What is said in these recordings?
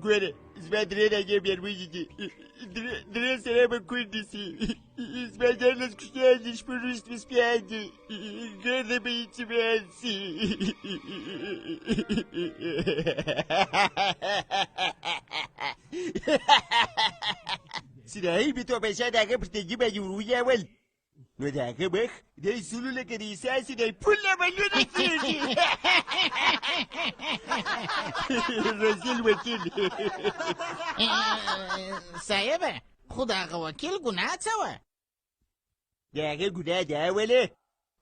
ګوره زما درې رنګې مېرمنې دي درې سره به کونډې سي زما دیارلس کوچنیان دي شپږ ویشت مې سپیان دي ګرده به یتیمان سي سراحي به توپنچه د هغه پر تنګي باندې ور ویاول نو د هغه مخ دی سولو لکه د عیسی چې دی پول عملونه کېږي رزیل وکیل صاحبه خو د هغه وکیل ګناه څه وه د هغه ګناه دا وله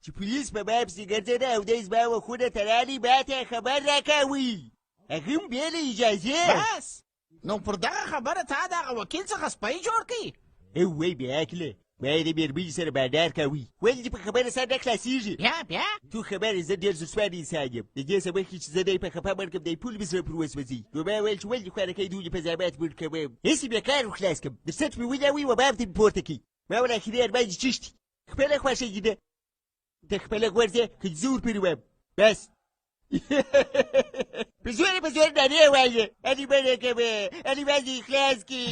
چې پولیس په ما پسې ګرځېده او دی زما وښونه ته رالي ما ته خبر راکوي هغه هم بې له اجازې بس نو پر دغه خبره تا د هغه وکیل څخه سپی جوړ کړي اوی بېعقله ما یې د مېرمنې سره بانډار کوي ولې دې په خبره سر نه خلاصېږي بیا تو خبرې زه ډېر زړسوانه انسان یم د دې څه مخکې چې زه دی په خفه مړ کړم دی پول مې زړه پر وسوځي نو ما ویل چې ولې خوارکۍ دولې په زحمت مړ کوم هسې بیا کار وخلاص کړم د سټ مې ونیوي و بام ته مې پورته کړي ما ول اخري ارمان دې چشتي خپله خوښېږي ده ته خپله غورځې که دې زه ورپورې وایم بس په زور نارې وایې علي مړه کړمه علي باندې اخلاص کړي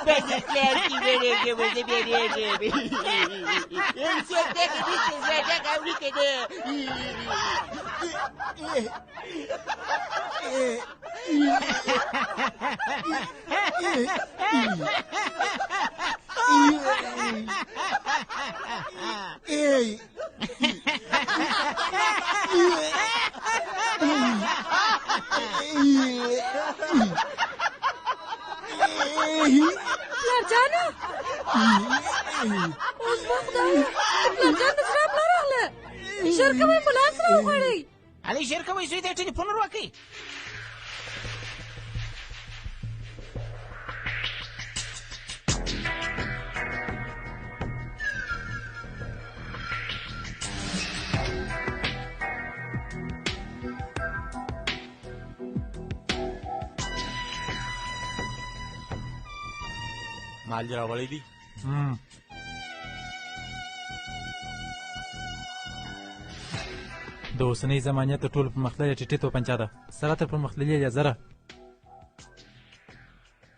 باندې اخلاص کړي مړه کړمه زه بېرېږم څوک دغه نشته زما دغه اوري که نه پلارجانه اوس به خدایه پلارجان د زړه پلار راغله ژر کوئ امبولانس راوغواړئ علي ژر کوئ زوی ته یې ټلیفون ور وکړئ مال دې راوړی دي د اوسنۍ زمانیت تر ټولو پرمختللې ټیټې توپنچه ده سره تر پرمختللې لیزره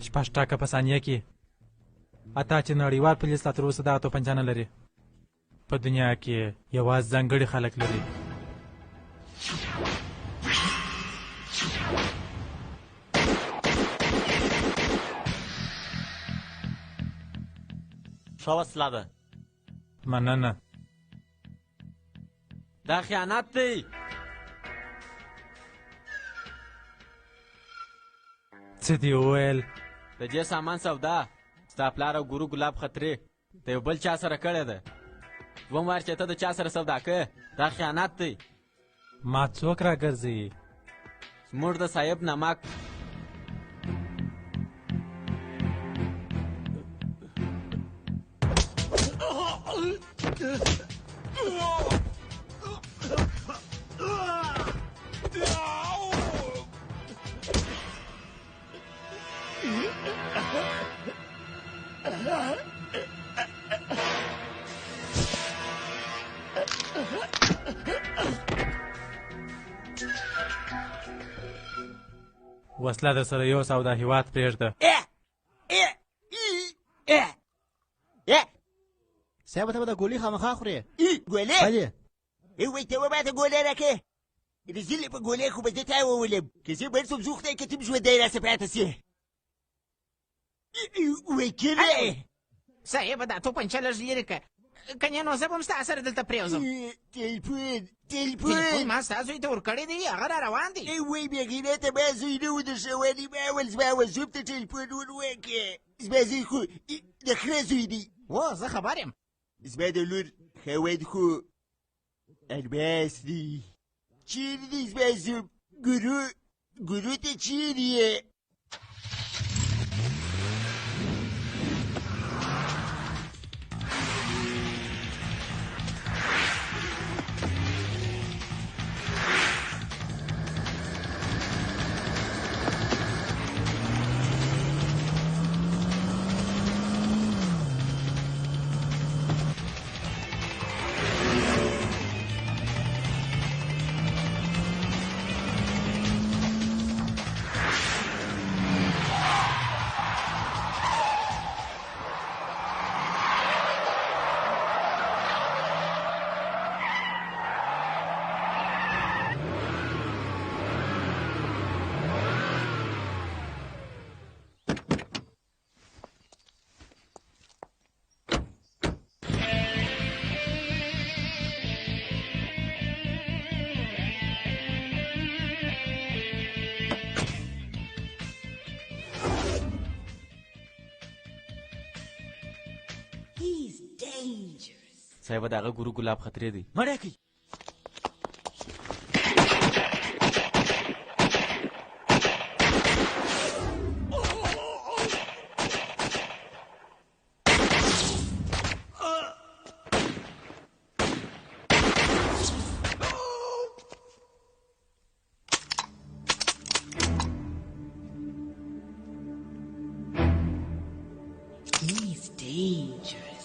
شپږ ټاکه په ثانیه کې حتی چې نړیوال پولیس لا تر اوسه دغه توپنچه نه لري په دنیا کې یوازې ځانګړي خلک لري ښه وسله ده مننه دا خیانت دی څه دې وویل د دې سامان سودا ستا پلار او ګورو ګلاب خطرې د یو بل چا سره کړې ده دوم وار چې ته د چا سره سودا کوې دا خیانت دی ما څوک راګرځي زموږ د صاحب نمک وسله در سره یو سودا هیواد پرېږده صاحب ته به د ګولۍ خامخا خورې ګولۍ بلې وایي ته وماته ګولۍ راکړې د زلې په ګولۍ خو به زه تا وولم که زه مړ سوم زه خدای که ته م ژوندی راسه پاته سې وکیلې صاحب دا توپنچه لږ لرې که کنې نو زه به هم ستا سره دلته پرېوځم تلیفون ما ستا زوی ته ورکړی دی هغه را روان دی وایي بېغیرته ته ما زوی نه و درښولی ما ول زما وزوب ته ټلیفون ور وکړې زما زوی خو د خره زوی دی و زه خبر یم زما د لور خاوند خو الماس دی چیرې دی زما زوم ګورو ته چیرې یې صاحب دغه ګورو ګلاب خطرې دی مړه کی He's dangerous.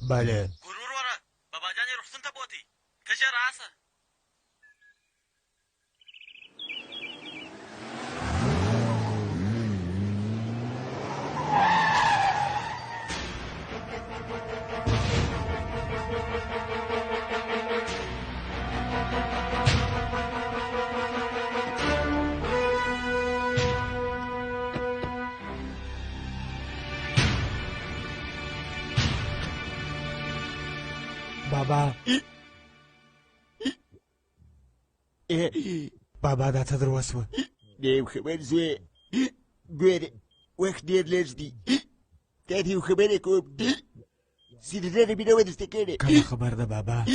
بله غرور وره بابا جان رخصتون ته بوتي کشه راسه بابا بابا دا څه در وسوه دیم خبر زوی ګوره وخت ډېر لږ دی تا ته یو خبره کوم سیریزه مینه و درسته کړې کومه خبر ده بابا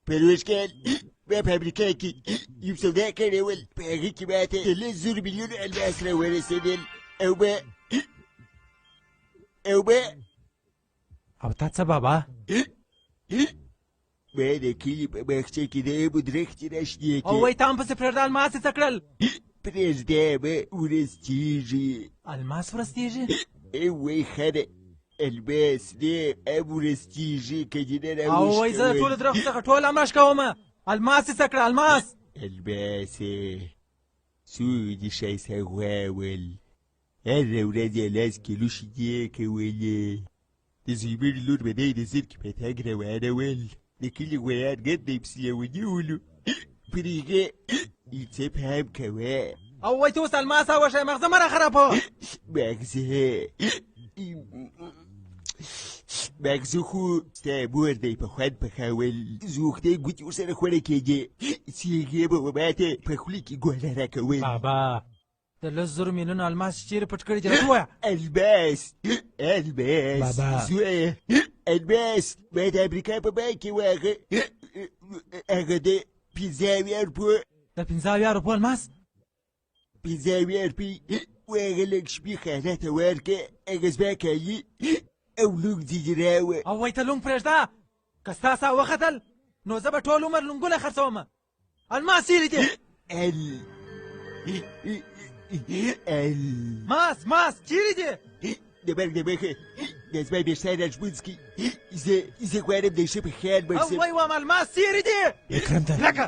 پرویش کال ما په امریکا کې یو سودا کړی ول په هغې کې ماته 300 میلیون الماس راورسېدل او او تا څه بابا ما د کلي په باغچه کې د ابو درختې راشنې او وایي تا هم پسې پرېږده الماس یې څه کړل پرېږده به ورستېږي الماس ورستېږي وایي ښه الماس نه هم ورستېږي که دې نه او وایي زه د ټولو درختو څخه ټول هم رش کومه الماس یې څه کړه الماس الماس څو دې ښایسته غواول هره ورځ یې 10 کیلو شیدې کولې د زیمر لور به دی د زرکې په تګ روانه ول د کلي غویان ګرد یې پسې یې ونیولو پر هغه یې څه پام کوه او وایي ته اوس الماس راوښیه مغزه مه راخرابوه مغزه خو ستا مور دی په خوند پخول زوخته ګوتې ورسره خوړه کېدې چې هغې به و ماته په خولې کې ګوله راکول بابا د 100 میلیونو الماس چیرې پټ کړي دي راته ووایه الماس بابا. زویه الماس ما د امریکا په بانک کې و هغه د 15 روپو د 15 روپو الماس 15 روپۍ و هغه لږ شپې خانه ته ورکړه هغه زما کالي او لونګ ځینې راوړه او وایي ته لونګ پرېږده که ستا سا وختل نو زه به ټول عمر لونګونه خرڅومه الماس چیرې دی ماس چیرې دی د مرګ د مخه د زما بېشتان راژمونځ کړي زه غواړم د ښه په خیال مړ او شم وایي وایم الماس چیرې دی اکرم ته لکه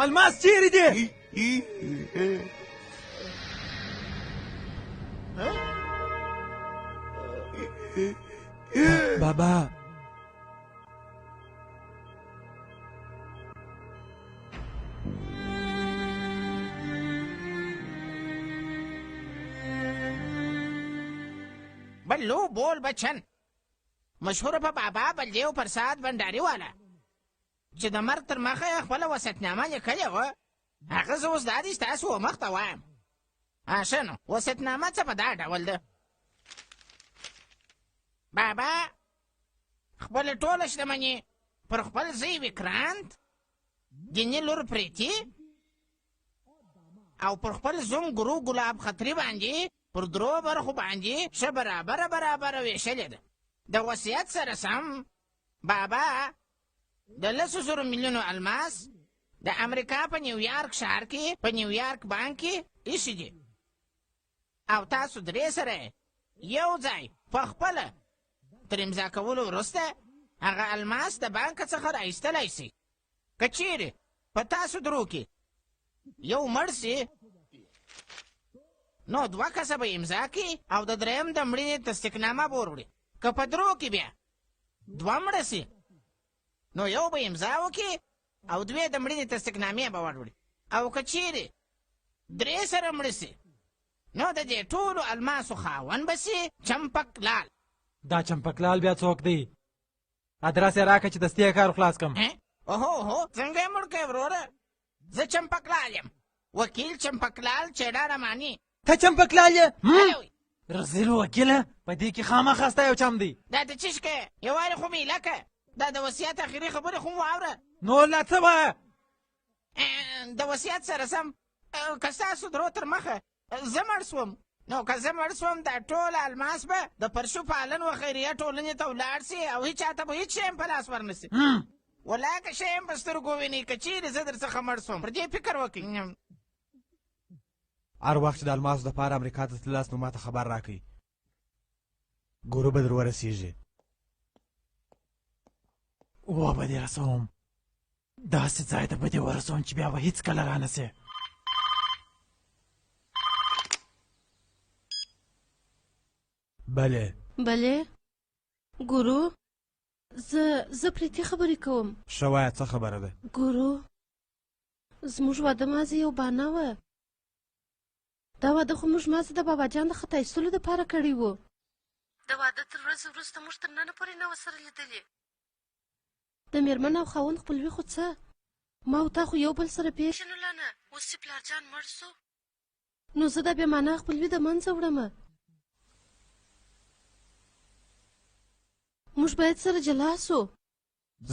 الماس چیرې دی بابا بلو بول بچن مشهور په بابا بلدیو پرساد بنداري والا چې د مرګ تر مخه یې خپله وصیتنامه لیکلې وه هغه زه اوس دا دي ستاسو مخ ته وایم ښه نو وصیتنامه څه په دا ډول ده بابا خپله ټوله شتمني پر خپل زوی وکرانت دیني لور پریتي او پر خپل زوم ګرو ګلاب خطري باندې پر درو برخو باندې ښه برابره ویشلې ده د وصیت سره سم بابا د 100 میلیونو الماس د امریکا په نیویارک ښار کې په نیویارک بانک کې ایښي دي او تاسو درې سره یو ځای په خپله تر امضا کولو وروسته هغه الماس د بانک څخه راایستلی سي که چیرې په تاسو درو کې یو مړ سي نو 2 کسه به امضا کړي او د دریم د مړینې تصدیقنامه به وروړي که په درو کې بیا 2 مړه سي نو یو به امضا وکړي او 2 د مړینې تصدیقنامې به وروړي او که چیرې 3 سره مړه سي نو د دې ټولو الماسو خاوند به سي چمپک لال دا چمپک لال بیا څوک دی ادرس یې راکړه چې دستي یې کار خلاص کړم اوهو څنګه یې مړ کړې وروره زه چمپک لال یم وکیل چمپک لال چیډا رماني ته چمپک لال یې رزیل وکیله په دې کې خامخا ستا یو چم دی دا د چیش کې یوارې خو مې لکه دا د وصیت اخري خبرې خو مو واوره نو لا څه وایه د وصیت سره سم که ستاسو درو تر مخه زه مړ سوم نو که زه مړ سوم دا ټول الماس به د پرشو پالن و خیریه ټولنې ته ولاړ سي او هېچ چاته به هېڅ شی هم په لاس ورنسي ولا که شی هم په سترګو ویني که چیرې زه در څخه مړ سوم پر دې فکر وکړئ هر وخت چې د الماسو دپاره امریکا ته تللاست نو ما ته خبر راکړئ ګورو به در ورسېږي و به دې رسوم داسې ځای ته به دې ورسوم چې بیا به هېڅکله رانسې بلې ګورو زه پریتي خبرې کوم ښه وایه څه خبره ده ګورو زموږ واده مازې یو بانه وه دا واده خو موږ مازې د بابا جان د خط ایستلو دپاره کړی و د واده تر ورځې وروسته موږ تر ننه پورې نه وه سره لیدلې د مېرمن او خاوند خپلوي خو څه ما او تا خو یو بل سره پېژنله نه اوس چې پلار جان مړ سو نو زه دا بې مانا خپلوي د منځه وړمه موږ باید سره جلا سو.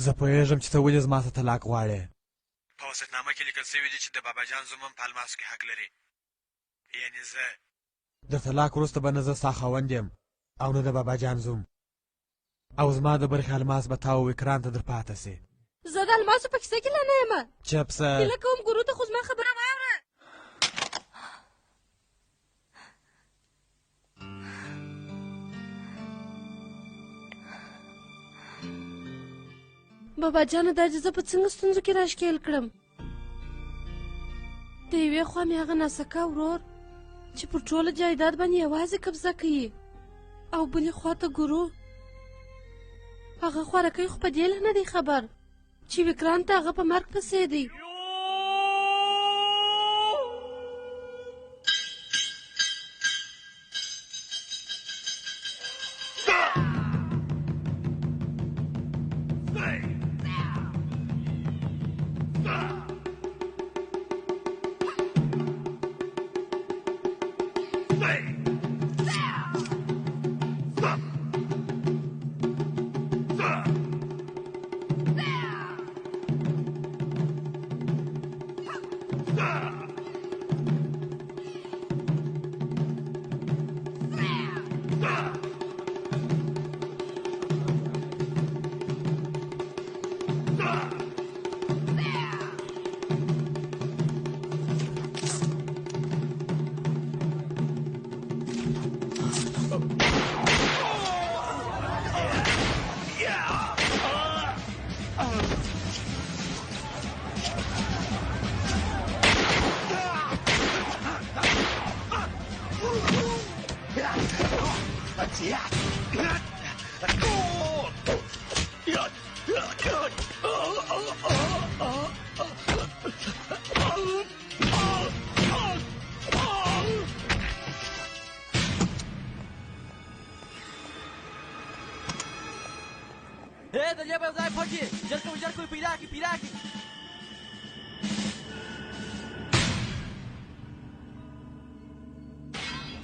زه پوهېږم چې ته ولې زما څخه طلاق غواړې. په وصیتنامه کې لیکل شوي دي چې د بابا جان زوم هم په الماسو کې حق لري. یعنې زه د طلاق وروسته به نه زه ستا خاوند یم او نه د بابا جان زوم، او زما د برخې الماس به تا او وکران ته در پاته سي. زه د الماسو په کیسه کې لا نه یم. چپ سه. هیله کوم ګورو ته خو زما خبره واوره. بابا جانه دا چې زه په څنګه ستونزو کې راښکېل کړم. د یوې خوا مې هغه ناسکه ورور چې پر ټوله جایداد باندې یوازې قبضه کوي، او بلې خوا ته ګورو هغه خوارکی خو په دې نه دی خبر چې وکران ته هغه په مرګ پسې دی.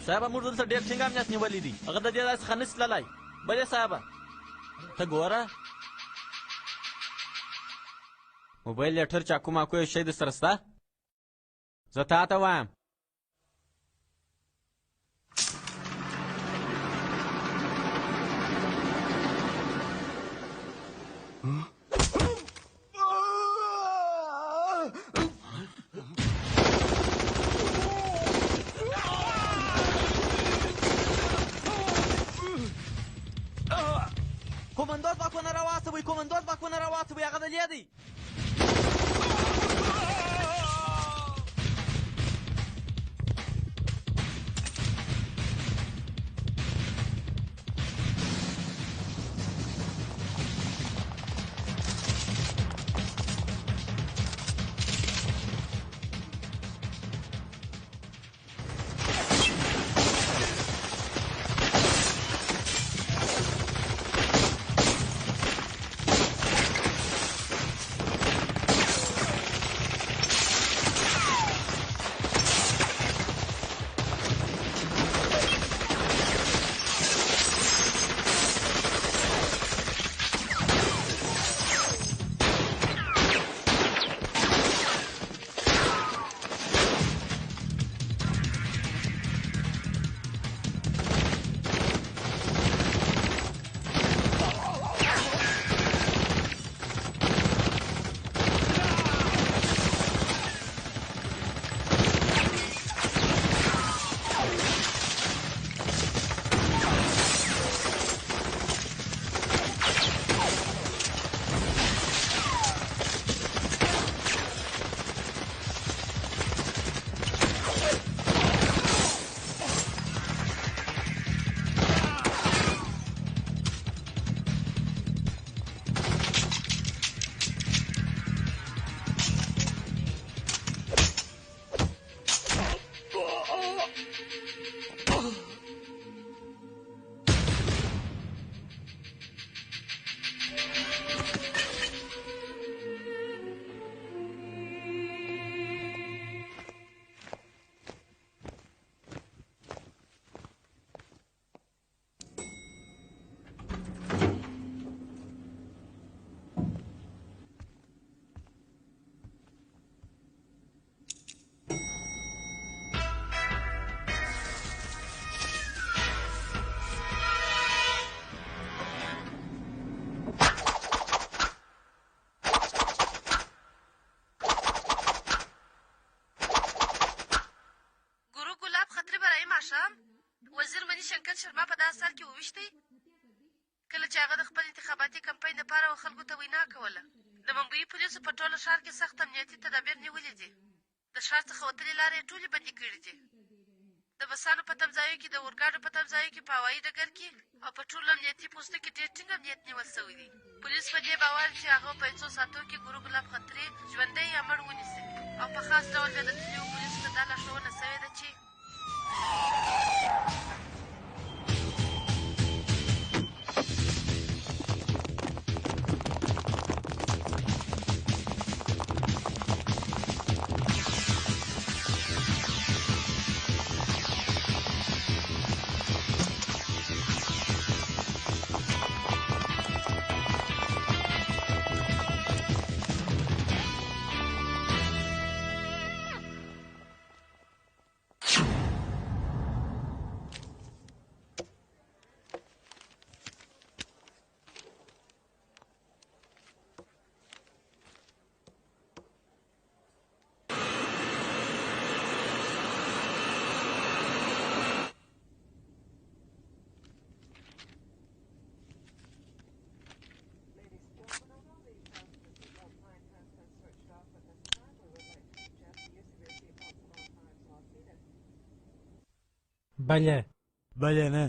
صاحبه موږ دلته ډېر ټینګ امنیت نیولی دي، هغه د دې ځای څخه نسي تللی. بلې صاحبه ته ګوره موبایل لیټر چاکو ماکو یو شی درسره شته؟ زه تا ته وایم کومندوز ځواکونه راواستوئ، کومندوز ځواکونه راواستوئ، هغه دلې دی. ښار کې سخت امنیتي تدابیر نیولي دي. د ښار څخه وتلې لارې ټولې بندي کړي دي. د بسانو په تمځایو کې، د اورګاډو په تمځایو کې، په هوایي ډګر کې او په ټولو امنیتي پوستو کې ډېر ټینګ امنیت نیول شوی دی. پولیس په دې باور چې هغه په 100 ساعتو کې ګورو ګلاب خطرې ژوندی یا مړ ونیسي، او په خاص ډول بیا د تللیو پولیسو ته دا لارښوونه شوې ده چې بله بله نه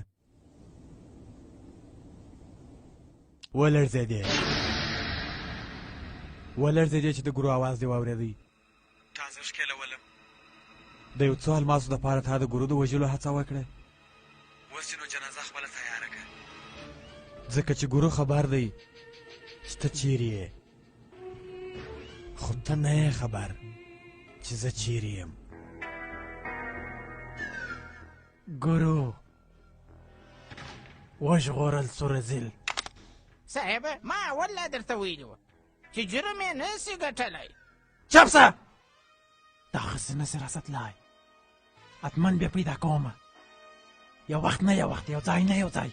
ولړزېدې چې د ګورو اواز دې واورېدی. تازه ښکېلولم. د یو څو الماسو دپاره تا د ګورو د وژلو هڅه وکړه. اوس نو جنازه خپله تیاره کړه. ځکه چې ګورو خبر دی چې ته چیرې یې، خو ته نه یې خبر چې زه چیرې یم. ګورو وژغورل سورزل. صاحب ما اول لا درته ویلي وه چې جرم یې نسي ګټلی. چپ سه! دا خسې نسي راستلی. اتمن بیا پیدا کومه. یو وخت نه یو وخت، یو ځای نه یو ځای.